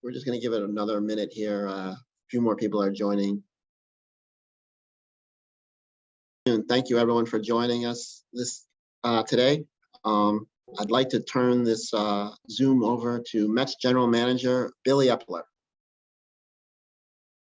we're just going to give it another minute here. A few more people are joining. And thank you everyone for joining us today. I'd like to turn this Zoom over to Mets General Manager Billy Epler.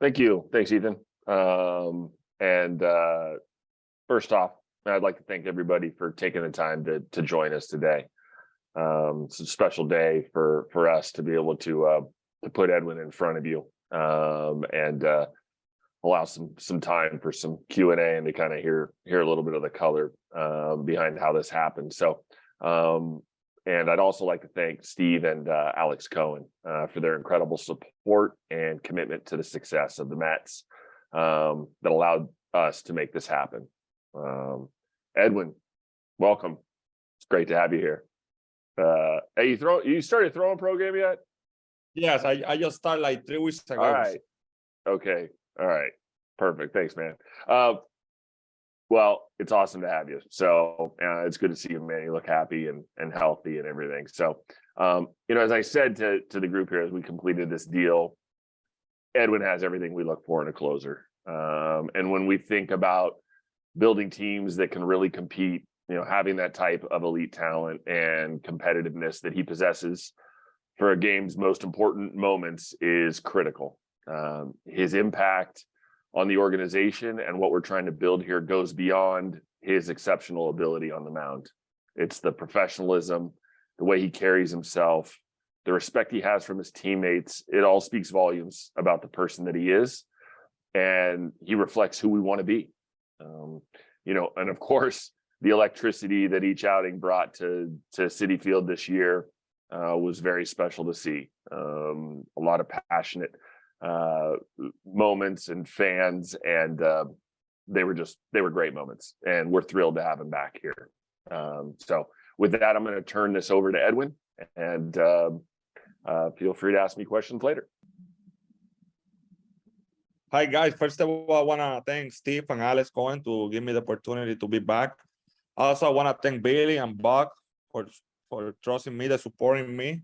Thank you. Thanks, Ethan. First off, I'd like to thank everybody for taking the time to join us today. It's a special day for us to be able to put Edwin in front of you and allow some time for some Q&A and to kind of hear a little bit of the color behind how this happened. So, and I'd also like to thank Steve and Alex Cohen for their incredible support and commitment to the success of the Mets that allowed us to make this happen. Edwin, welcome. It's great to have you here. Hey, you started throwing pro game yet? Yes, I just started like 3 weeks ago. All right. Okay. All right. Perfect. Thanks, man. Well, it's awesome to have you. So it's good to see you, man. You look happy and healthy and everything. So, as I said to the group here, as we completed this deal, Edwin has everything we look for in a closer. And when we think about building teams that can really compete, having that type of elite talent and competitiveness that he possesses for a game's most important moments is critical. His impact on the organization and what we're trying to build here goes beyond his exceptional ability on the mound. It's the professionalism, the way he carries himself, the respect he has from his teammates. It all speaks volumes about the person that he is, and he reflects who we want to be. And of course, the electricity that each outing brought to Citi Field this year was very special to see. A lot of passionate moments and fans, and they were great moments, and we're thrilled to have him back here. So with that, I'm going to turn this over to Edwin, and feel free to ask me questions later. Hi guys, first of all, I want to thank Steve and Alex Cohen to give me the opportunity to be back. Also, I want to thank Billy and Buck for trusting me, supporting me,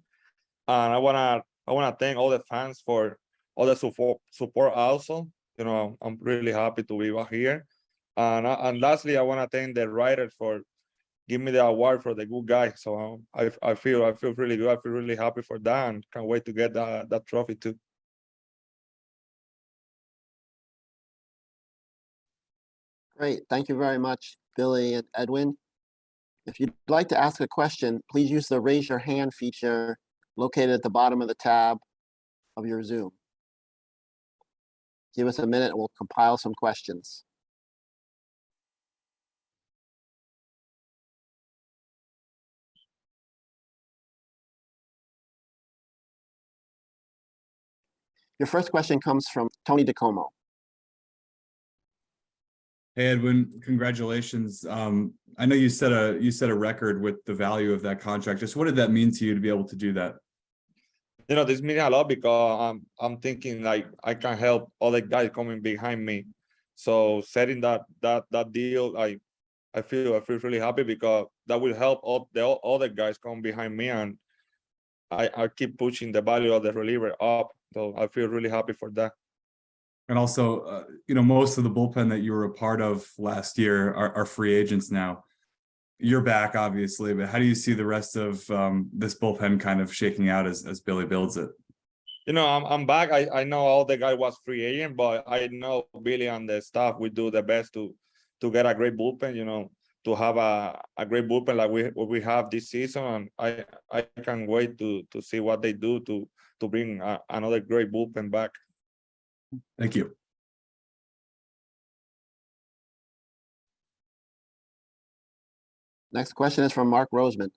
and I want to thank all the fans for all the support also. I'm really happy to be back here. And lastly, I want to thank the writers for giving me the award for the good guy. So I feel really good. I feel really happy for that, and can't wait to get that trophy too. Great. Thank you very much, Billy and Edwin. If you'd like to ask a question, please use the raise your hand feature located at the bottom of the tab of your Zoom. Give us a minute and we'll compile some questions. Your first question comes from Tony DeComo. Hey Edwin, congratulations. I know you set a record with the value of that contract. Just what did that mean to you to be able to do that? This means a lot because I'm thinking like I can help other guys coming behind me. So setting that deal, I feel really happy because that will help all the other guys come behind me, and I keep pushing the value of the reliever up. So I feel really happy for that. And also, most of the bullpen that you were a part of last year are free agents now. You're back, obviously, but how do you see the rest of this bullpen kind of shaking out as Billy builds it? I'm back. I know all the guy was free agent, but I know Billy and the staff will do the best to get a great bullpen, to have a great bullpen like we have this season. And I can't wait to see what they do to bring another great bullpen back. Thank you. Next question is from Mark Roseman.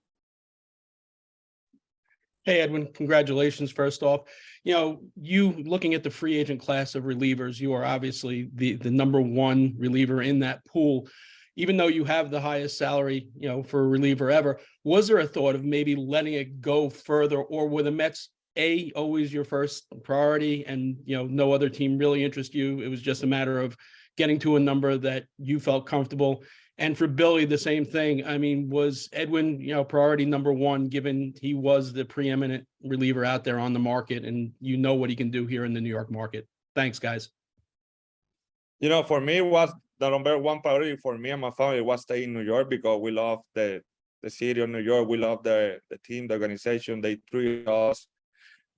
Hey, Edwin, congratulations, first off. You looking at the free agent class of relievers, you are obviously the number one reliever in that pool. Even though you have the highest salary, for a reliever ever, was there a thought of maybe letting it go further, or were the Mets always your first priority, and no other team really interests you? It was just a matter of getting to a number that you felt comfortable. And for Billy, the same thing. I mean, was Edwin, priority number one, given he was the preeminent reliever out there on the market, and what he can do here in the New York market? Thanks, guys. For me, it was the number one priority for me and my family was staying in New York because we love the city of New York. We love the team, the organization. They treat us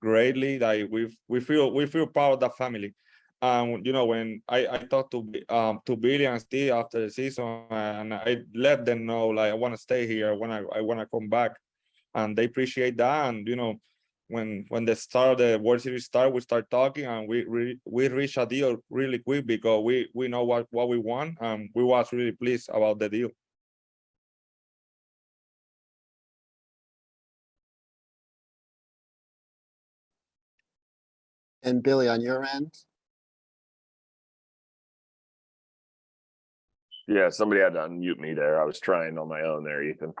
greatly. Like we feel proud of the family. When I talked to Billy and Steve after the season, and I let them know, like, I want to stay here, I want to come back, and they appreciate that. And when the World Series start, we start talking, and we reach a deal really quick because we know what we want, and we was really pleased about the deal. And Billy, on your end? Yeah, somebody had to unmute me there. I was trying on my own there, Ethan.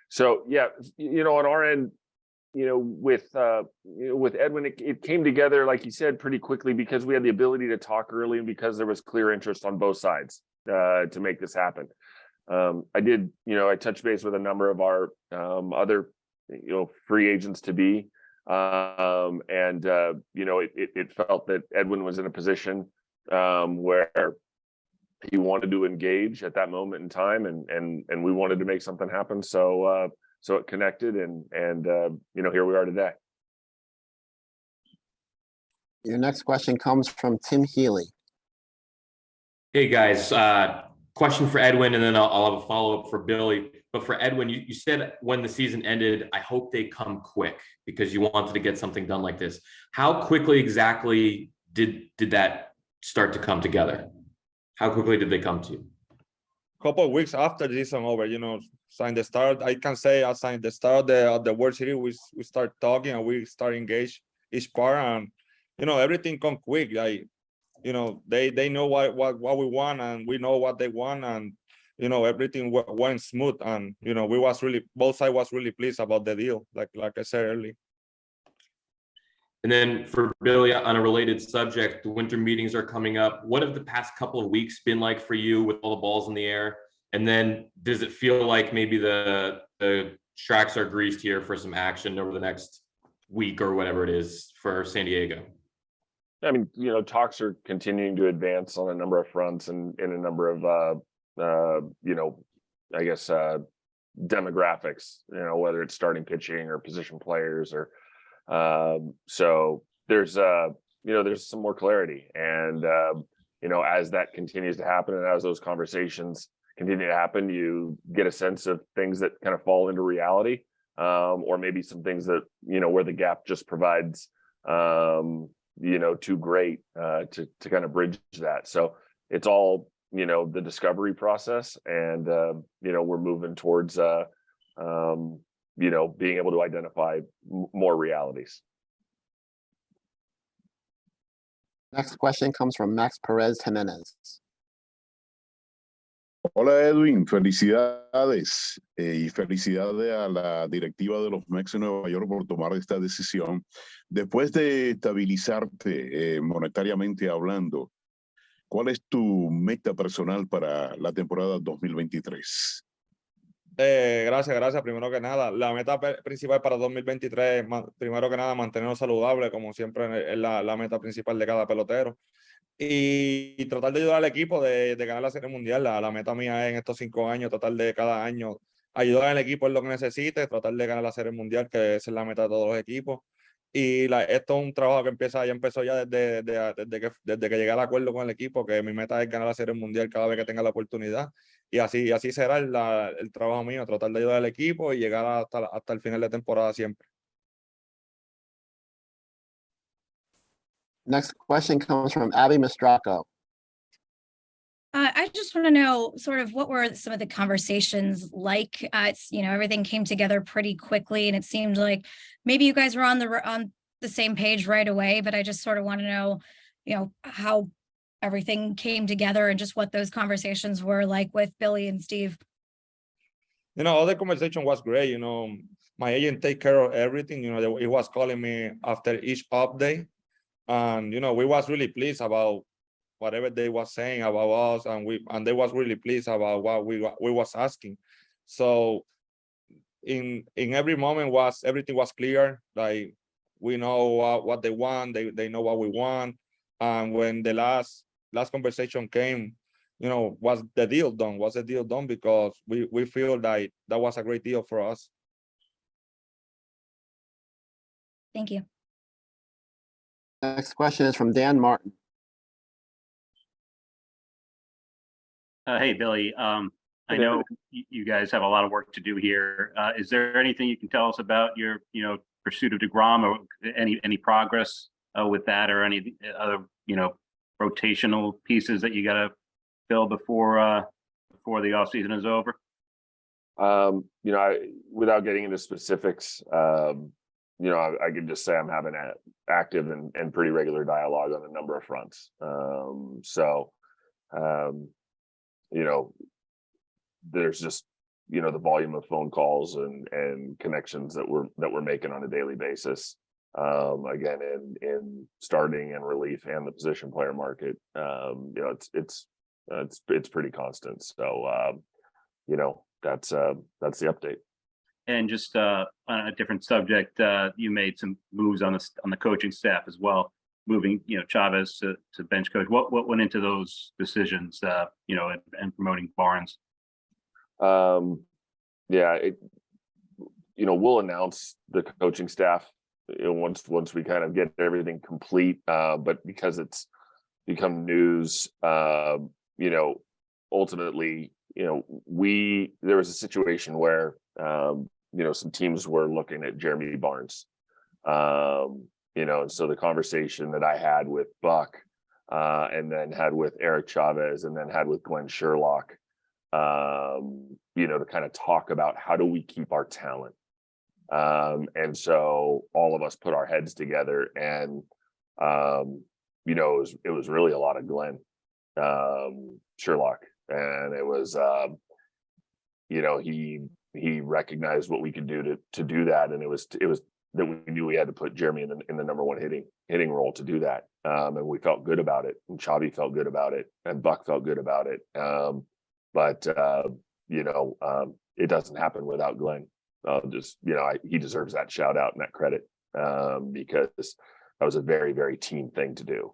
So yeah, on our end, with Edwin, it came together, like you said, pretty quickly because we had the ability to talk early and because there was clear interest on both sides to make this happen. I touched base with a number of our other free agents to be, and it felt that Edwin was in a position where he wanted to engage at that moment in time, and we wanted to make something happen. So it connected, and here we are today. Your next question comes from Tim Healy. Hey guys, question for Edwin, and then I'll have a follow-up for Billy. But for Edwin, you said when the season ended, I hope they come quick because you wanted to get something done like this. How quickly exactly did that start to come together? How quickly did they come to you? Couple of weeks after the season over, signed the start. I can say I signed the start of the World Series. We start talking and we start engage each part, and everything come quick. Like they know what we want, and we know what they want, and everything went smooth, and both sides was really pleased about the deal. Like I said earlier. And then for Billy, on a related subject, the winter meetings are coming up. What have the past couple of weeks been like for you with all the balls in the air? And then does it feel like maybe the tracks are greased here for some action over the next week or whatever it is for San Diego? I mean, talks are continuing to advance on a number of fronts and in a number of, I guess, demographics, whether it's starting pitching or position players or, so there's some more clarity, and as that continues to happen and as those conversations continue to happen, you get a sense of things that kind of fall into reality, or maybe some things that where the gap just provides too great to kind of bridge that. So it's all the discovery process, and we're moving towards being able to identify more realities. Next question comes from Max Perez Jimenez. Hola Edwin, felicidades y felicidades a la directiva de los Mets de Nueva York por tomar esta decisión. Después de estabilizarte monetariamente hablando, ¿cuál es tu meta personal para la temporada 2023? Gracias. Primero que nada, la meta principal para 2023, primero que nada, mantenernos saludables, como siempre es la meta principal de cada pelotero. Y tratar de ayudar al equipo de ganar la Serie Mundial. La meta mía es en estos 5 años, tratar de cada año ayudar al equipo en lo que necesite, tratar de ganar la Serie Mundial, que esa es la meta de todos los equipos. Y esto es un trabajo que empezó ya desde que llegué al acuerdo con el equipo, que mi meta es ganar la Serie Mundial cada vez que tenga la oportunidad. Y así será el trabajo mío, tratar de ayudar al equipo y llegar hasta el final de temporada siempre. Next question comes from Abby Mastracco. I just want to know sort of what were some of the conversations like. Everything came together pretty quickly, and it seemed like maybe you guys were on the same page right away. But I just sort of want to know, how everything came together and just what those conversations were like with Billy and Steve. All the conversation was great. My agent take care of everything. He was calling me after each update, and we was really pleased about whatever they was saying about us, and they was really pleased about what we was asking. So in every moment everything was clear. Like, we know what they want, they know what we want. And when the last conversation came, was the deal done? Because we feel like that was a great deal for us. Thank you. Next question is from Dan Martin. Hey, Billy. I know you guys have a lot of work to do here. Is there anything you can tell us about your, pursuit of DeGrom, or any progress with that, or any other, rotational pieces that you got to fill before the offseason is over? Without getting into specifics, I can just say I'm having an active and pretty regular dialogue on a number of fronts. There's just, the volume of phone calls and connections that we're making on a daily basis. Again, in starting and relief and the position player market, it's pretty constant. So, that's the update. And just on a different subject, you made some moves on the coaching staff as well, moving Chavez to bench coach. What went into those decisions, and promoting Barnes? We'll announce the coaching staff once we kind of get everything complete. But because it's become news, ultimately, there was a situation where some teams were looking at Jeremy Barnes. And so the conversation that I had with Buck, and then had with Eric Chavez, and then had with Glenn Sherlock, to kind of talk about how do we keep our talent. And so all of us put our heads together, and it was really a lot of Glenn Sherlock, and it was he recognized what we could do to do that, and it was that we knew we had to put Jeremy in the number one hitting role to do that, and we felt good about it, and Chavi felt good about it, and Buck felt good about it. But it doesn't happen without Glenn. He deserves that shout out and that credit, because that was a very, very team thing to do.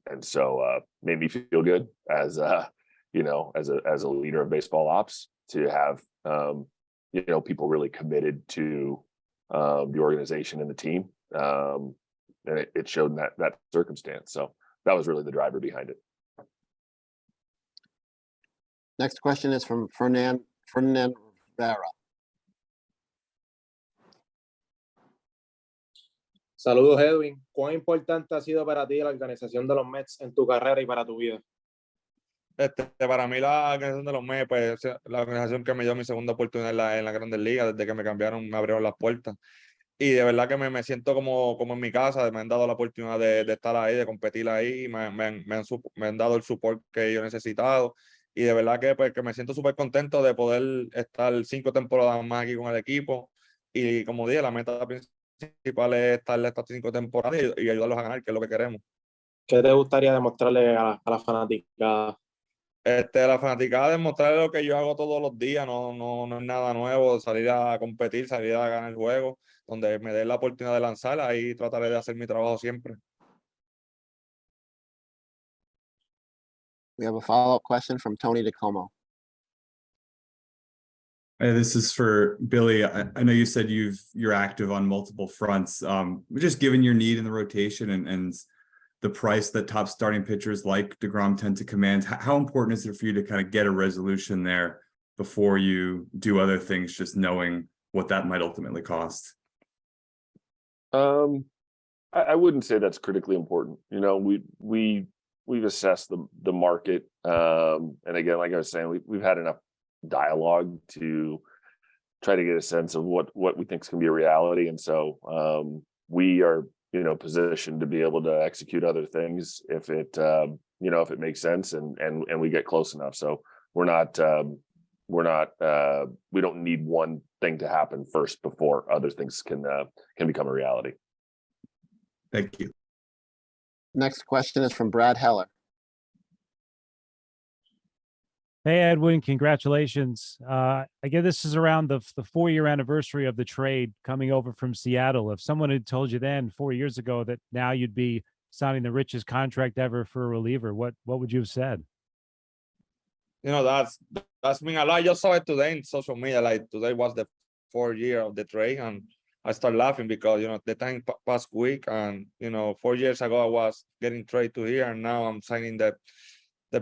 And so made me feel good as a leader of baseball ops to have, people really committed to the organization and the team. And it showed in that circumstance. So that was really the driver behind it. Next question is from Fernand Rivera. Saludos, Edwin. ¿Cuán importante ha sido para ti la organización de los Mets en tu carrera y para tu vida? Para mí la organización de los Mets, pues la organización que me dio mi segunda oportunidad en la Grandes Ligas, desde que me cambiaron, me abrieron las puertas. Y de verdad que me siento como en mi casa. Me han dado la oportunidad de estar ahí, de competir ahí. Me han dado el support que yo he necesitado. Y de verdad que me siento súper contento de poder estar 5 temporadas más aquí con el equipo. Y como dije, la meta principal es estar estas 5 temporadas y ayudarlos a ganar, que es lo que queremos. ¿Qué te gustaría demostrarle a la fanaticada? La fanaticada, demostrarle lo que yo hago todos los días. No es nada nuevo. Salir a competir, salir a ganar el juego, donde me den la oportunidad de lanzar, ahí trataré de hacer mi trabajo siempre. We have a follow-up question from Tony DeComo. Hey, this is for Billy. I know you said you're active on multiple fronts. Just given your need in the rotation and the price that top starting pitchers like DeGrom tend to command, how important is it for you to kind of get a resolution there before you do other things, just knowing what that might ultimately cost? I wouldn't say that's critically important. We've assessed the market, and again, like I was saying, we've had enough dialogue to try to get a sense of what we think is going to be a reality, and so we are positioned to be able to execute other things if it makes sense and we get close enough. So we don't need one thing to happen first before other things can become a reality. Thank you. Next question is from Brad Heller. Hey, Edwin, congratulations. I guess this is around the 4-year anniversary of the trade coming over from Seattle. If someone had told you then 4 years ago that now you'd be signing the richest contract ever for a reliever, what would you have said? You know, that's mean a lot. I just saw it today in social media. Like today was the 4th year of the trade, and I started laughing because, you know, the time passed quick, and, you know, 4 years ago I was getting traded to here, and now I'm signing the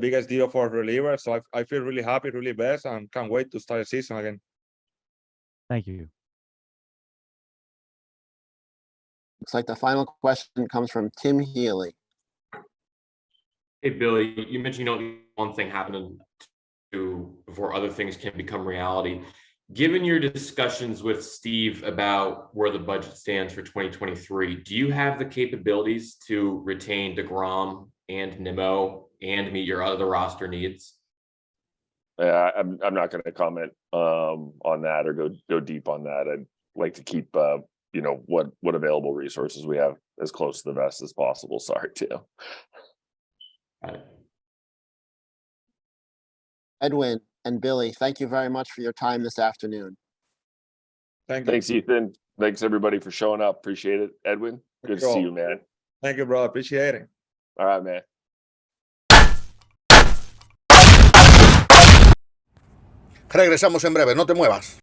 biggest deal for a reliever. So I feel really happy, really blessed, and can't wait to start the season again. Thank you. Looks like the final question comes from Tim Healy. Hey, Billy, you mentioned, you know, one thing happening before other things can become reality. Given your discussions with Steve about where the budget stands for 2023, do you have the capabilities to retain DeGrom and Nimmo and meet your other roster needs? Yeah, I'm not going to comment on that or go deep on that. I'd like to keep you know, what available resources we have as close to the vest as possible. Sorry, Tim. Got it. Edwin and Billy, thank you very much for your time this afternoon. Thanks, Ethan. Thanks everybody for showing up. Appreciate it. Edwin, good to see you, man. Thank you, bro. Appreciate it. All right, man. Regresamos en breve, no te muevas.